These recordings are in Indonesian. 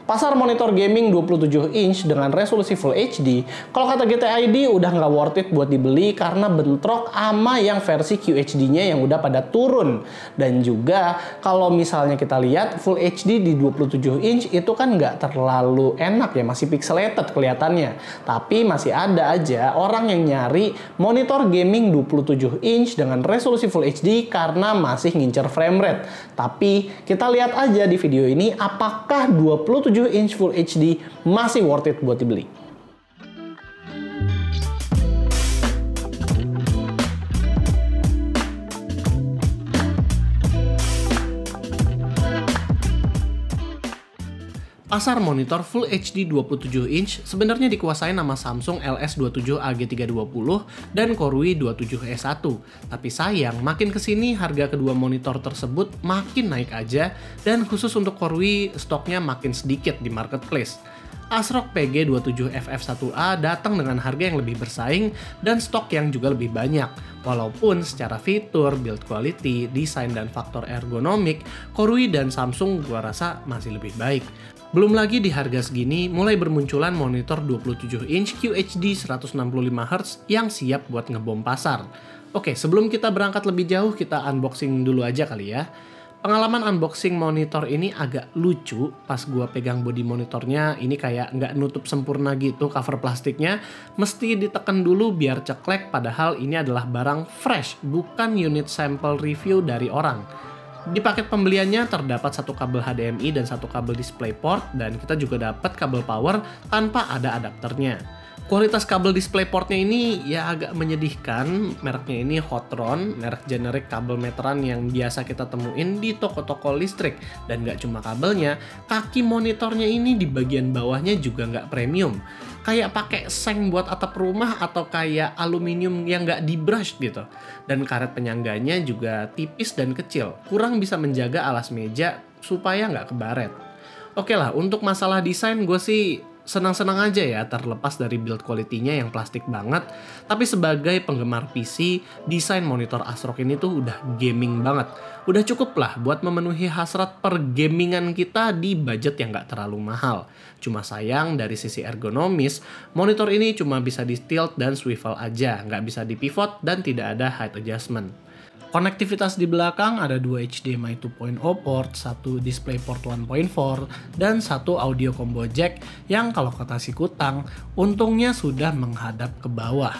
Pasar monitor gaming 27 inch dengan resolusi Full HD, kalau kata GTID udah nggak worth it buat dibeli karena bentrok sama yang versi QHD-nya yang udah pada turun. Dan juga kalau misalnya kita lihat Full HD di 27 inch itu kan nggak terlalu enak ya, masih pixelated kelihatannya. Tapi masih ada aja orang yang nyari monitor gaming 27 inch dengan resolusi Full HD karena masih ngincer frame rate. Tapi kita lihat aja di video ini apakah 27 inch Full HD masih worth it buat dibeli. Pasar monitor Full HD 27 inch sebenarnya dikuasai nama Samsung LS27AG320 dan Korui 27E1. Tapi sayang, makin kesini harga kedua monitor tersebut makin naik aja, dan khusus untuk Korui stoknya makin sedikit di marketplace. ASRock PG27FF1A datang dengan harga yang lebih bersaing dan stok yang juga lebih banyak. Walaupun secara fitur, build quality, desain, dan faktor ergonomik, Korui dan Samsung gua rasa masih lebih baik. Belum lagi di harga segini mulai bermunculan monitor 27 inch QHD 165Hz yang siap buat ngebom pasar. Oke, sebelum kita berangkat lebih jauh, kita unboxing dulu aja kali ya. Pengalaman unboxing monitor ini agak lucu. Pas gua pegang body monitornya, ini kayak nggak nutup sempurna gitu cover plastiknya. Mesti ditekan dulu biar ceklek, padahal ini adalah barang fresh, bukan unit sampel review dari orang. Di paket pembeliannya terdapat satu kabel HDMI dan satu kabel DisplayPort, dan kita juga dapat kabel power tanpa ada adapternya. Kualitas kabel DisplayPort-nya ini ya agak menyedihkan. Mereknya ini Hotron, merek generik kabel meteran yang biasa kita temuin di toko-toko listrik. Dan nggak cuma kabelnya, kaki monitornya ini di bagian bawahnya juga nggak premium. Kayak pakai seng buat atap rumah atau kayak aluminium yang nggak di-brush gitu. Dan karet penyangganya juga tipis dan kecil, kurang bisa menjaga alas meja supaya nggak kebaret. Oke lah, untuk masalah desain gue sih senang-senang aja ya, terlepas dari build quality-nya yang plastik banget. Tapi sebagai penggemar PC, desain monitor ASRock ini tuh udah gaming banget. Udah cukup lah buat memenuhi hasrat pergamingan kita di budget yang gak terlalu mahal. Cuma sayang dari sisi ergonomis, monitor ini cuma bisa di tilt dan swivel aja, nggak bisa di pivot dan tidak ada height adjustment. Konektivitas di belakang ada 2 HDMI 2.0 port, 1 DisplayPort 1.4, dan 1 audio combo jack yang kalau kata si Kutang, untungnya sudah menghadap ke bawah.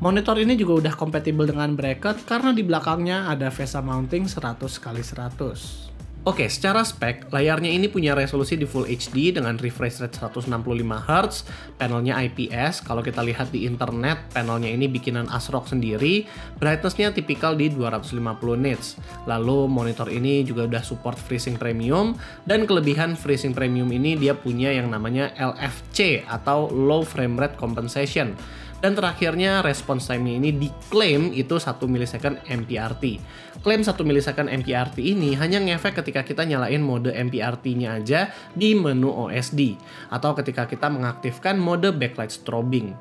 Monitor ini juga udah kompatibel dengan bracket karena di belakangnya ada VESA mounting 100x100. Oke, secara spek, layarnya ini punya resolusi di Full HD dengan refresh rate 165Hz, panelnya IPS. Kalau kita lihat di internet, panelnya ini bikinan ASRock sendiri, brightness-nya tipikal di 250 nits. Lalu monitor ini juga udah support FreeSync Premium, dan kelebihan FreeSync Premium ini dia punya yang namanya LFC atau Low Frame Rate Compensation. Dan terakhirnya response time-nya ini diklaim itu 1 millisecond MPRT. Klaim 1 millisecond MPRT ini hanya ngefek ketika kita nyalain mode MPRT-nya aja di menu OSD, atau ketika kita mengaktifkan mode backlight strobing.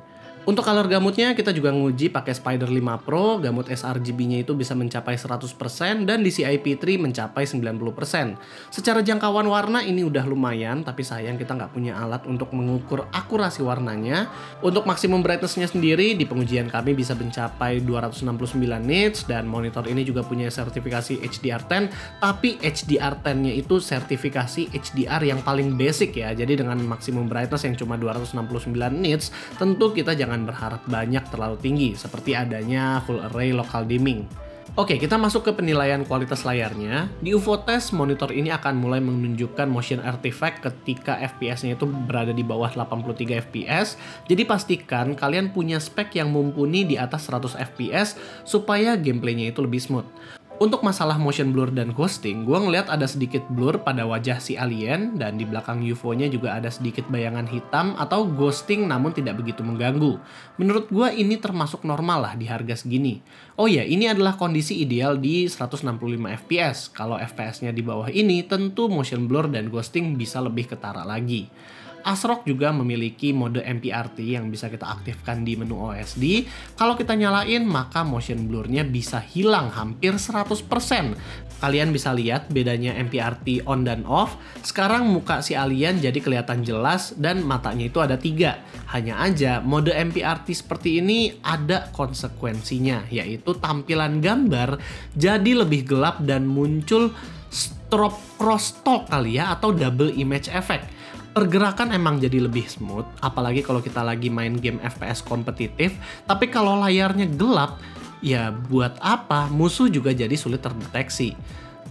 Untuk color gamutnya kita juga nguji pakai Spider 5 Pro, gamut sRGB-nya itu bisa mencapai 100% dan DCI-P3 mencapai 90%. Secara jangkauan warna ini udah lumayan, tapi sayang kita nggak punya alat untuk mengukur akurasi warnanya. Untuk maksimum brightness-nya sendiri di pengujian kami bisa mencapai 269 nits, dan monitor ini juga punya sertifikasi HDR10, tapi HDR10-nya itu sertifikasi HDR yang paling basic ya. Jadi dengan maksimum brightness yang cuma 269 nits, tentu kita jangan berharap banyak terlalu tinggi seperti adanya full array local dimming. Oke, kita masuk ke penilaian kualitas layarnya. Di UFO test, monitor ini akan mulai menunjukkan motion artifact ketika FPS-nya itu berada di bawah 83 FPS. Jadi pastikan kalian punya spek yang mumpuni di atas 100 FPS supaya gameplaynya itu lebih smooth. Untuk masalah motion blur dan ghosting, gue ngeliat ada sedikit blur pada wajah si alien, dan di belakang UFO-nya juga ada sedikit bayangan hitam atau ghosting namun tidak begitu mengganggu. Menurut gue ini termasuk normal lah di harga segini. Oh ya, ini adalah kondisi ideal di 165 fps. Kalau fps-nya di bawah ini, tentu motion blur dan ghosting bisa lebih ketara lagi. ASRock juga memiliki mode MPRT yang bisa kita aktifkan di menu OSD. Kalau kita nyalain, maka motion blur-nya bisa hilang hampir 100%. Kalian bisa lihat bedanya MPRT on dan off. Sekarang muka si alien jadi kelihatan jelas dan matanya itu ada 3. Hanya aja mode MPRT seperti ini ada konsekuensinya, yaitu tampilan gambar jadi lebih gelap dan muncul strobe crosstalk kali ya, atau double image effect. Pergerakan emang jadi lebih smooth, apalagi kalau kita lagi main game FPS kompetitif. Tapi kalau layarnya gelap, ya buat apa, musuh juga jadi sulit terdeteksi.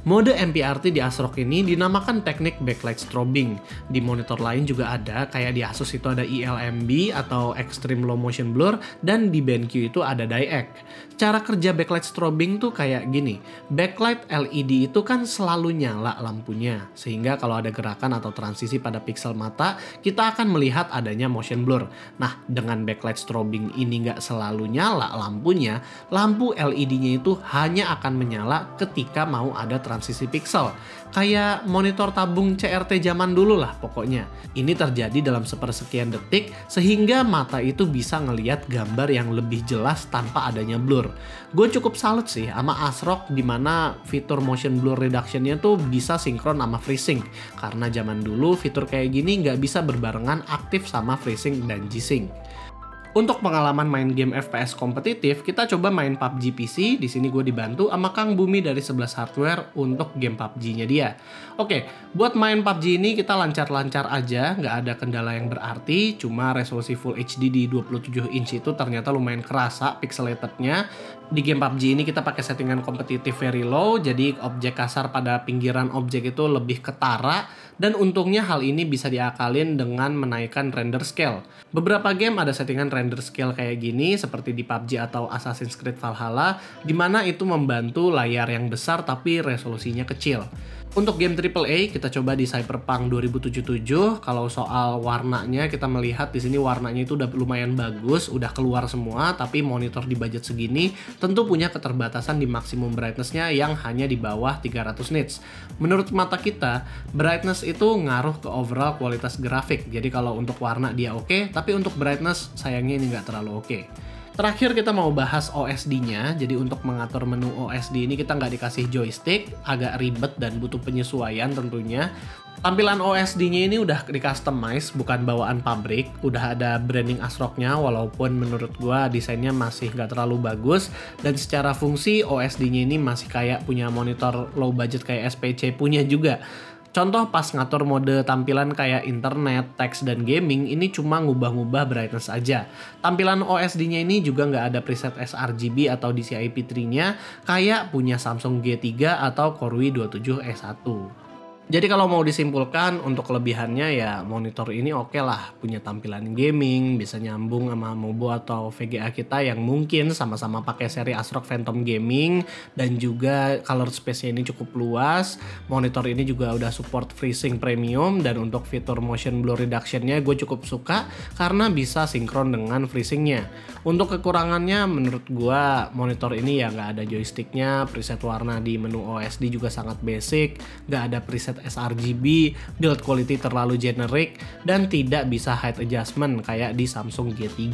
Mode MPRT di ASRock ini dinamakan teknik backlight strobing. Di monitor lain juga ada, kayak di Asus itu ada ELMB atau Extreme Low Motion Blur, dan di BenQ itu ada DiEC. Cara kerja backlight strobing tuh kayak gini. Backlight LED itu kan selalu nyala lampunya, sehingga kalau ada gerakan atau transisi pada pixel mata, kita akan melihat adanya motion blur. Nah, dengan backlight strobing ini nggak selalu nyala lampunya, lampu LED-nya itu hanya akan menyala ketika mau ada transisi pixel. Kayak monitor tabung CRT zaman dulu lah pokoknya. Ini terjadi dalam sepersekian detik sehingga mata itu bisa ngelihat gambar yang lebih jelas tanpa adanya blur. Gue cukup salut sih sama ASRock dimana fitur motion blur reduction-nya tuh bisa sinkron sama FreeSync. Karena zaman dulu fitur kayak gini nggak bisa berbarengan aktif sama FreeSync dan G-Sync. Untuk pengalaman main game FPS kompetitif, kita coba main PUBG PC. Di sini gue dibantu sama Kang Bumi dari 11 Hardware untuk game PUBG-nya dia. Oke, buat main PUBG ini kita lancar-lancar aja, nggak ada kendala yang berarti. Cuma resolusi Full HD di 27 inch itu ternyata lumayan kerasa pixelated-nya. Di game PUBG ini kita pakai settingan kompetitif very low, jadi objek kasar pada pinggiran objek itu lebih ketara. Dan untungnya hal ini bisa diakalin dengan menaikkan render scale. Beberapa game ada settingan render scale kayak gini, seperti di PUBG atau Assassin's Creed Valhalla, di mana itu membantu layar yang besar tapi resolusinya kecil. Untuk game AAA kita coba di Cyberpunk 2077. Kalau soal warnanya kita melihat di sini warnanya itu udah lumayan bagus, udah keluar semua, tapi monitor di budget segini tentu punya keterbatasan di maksimum brightness-nya yang hanya di bawah 300 nits. Menurut mata kita, brightness itu ngaruh ke overall kualitas grafik. Jadi kalau untuk warna dia oke, tapi untuk brightness sayangnya ini nggak terlalu oke. Terakhir kita mau bahas OSD-nya. Jadi untuk mengatur menu OSD ini kita nggak dikasih joystick, agak ribet dan butuh penyesuaian tentunya. Tampilan OSD-nya ini udah di-customize, bukan bawaan pabrik. Udah ada branding ASRock-nya, walaupun menurut gua desainnya masih nggak terlalu bagus. Dan secara fungsi OSD-nya ini masih kayak punya monitor low budget kayak SPC punya juga. Contoh pas ngatur mode tampilan kayak internet, teks, dan gaming, ini cuma ngubah-ngubah brightness aja. Tampilan OSD-nya ini juga nggak ada preset sRGB atau DCI P3-nya kayak punya Samsung G3 atau Core i27E1. Jadi kalau mau disimpulkan untuk kelebihannya ya monitor ini oke lah, punya tampilan gaming, bisa nyambung sama Mobo atau VGA kita yang mungkin sama-sama pakai seri ASRock Phantom Gaming, dan juga color space-nya ini cukup luas. Monitor ini juga udah support FreeSync Premium, dan untuk fitur motion blur reduction-nya gue cukup suka karena bisa sinkron dengan FreeSync-nya. Untuk kekurangannya menurut gue monitor ini ya nggak ada joysticknya, preset warna di menu OSD juga sangat basic, nggak ada preset sRGB, build quality terlalu generic, dan tidak bisa height adjustment kayak di Samsung G3.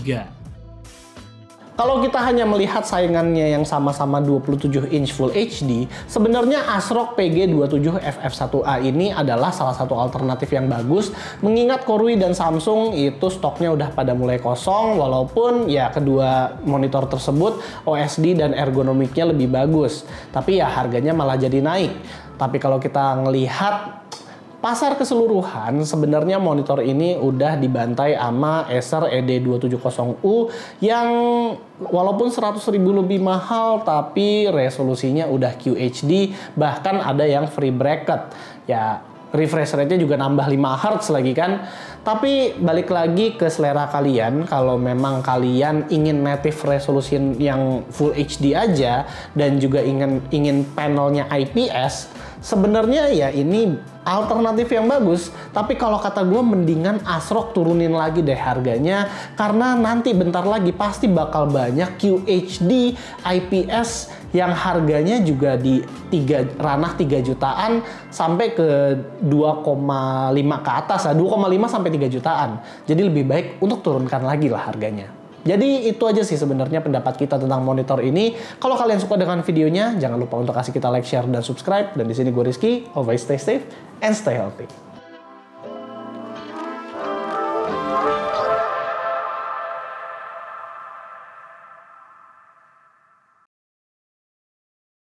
Kalau kita hanya melihat saingannya yang sama-sama 27 inch Full HD, sebenarnya ASRock PG27 FF1A ini adalah salah satu alternatif yang bagus, mengingat Core i dan Samsung itu stoknya udah pada mulai kosong, walaupun ya kedua monitor tersebut OSD dan ergonomiknya lebih bagus, tapi ya harganya malah jadi naik. Tapi kalau kita ngelihat pasar keseluruhan, sebenarnya monitor ini udah dibantai sama Acer ED270U yang walaupun 100.000 lebih mahal, tapi resolusinya udah QHD, bahkan ada yang free bracket. Ya, refresh rate-nya juga nambah 5 Hz lagi kan. Tapi balik lagi ke selera kalian, kalau memang kalian ingin native resolution yang Full HD aja dan juga ingin panelnya IPS, sebenarnya ya ini alternatif yang bagus. Tapi kalau kata gue mendingan ASRock turunin lagi deh harganya, karena nanti bentar lagi pasti bakal banyak QHD IPS yang harganya juga di ranah 3 jutaan sampai ke 2,5 ke atas lah, 2,5 sampai 3 jutaan. Jadi lebih baik untuk turunkan lagi lah harganya. Jadi itu aja sih sebenarnya pendapat kita tentang monitor ini. Kalau kalian suka dengan videonya, jangan lupa untuk kasih kita like, share, dan subscribe. Dan di sini gue Rizky. Always stay safe and stay healthy.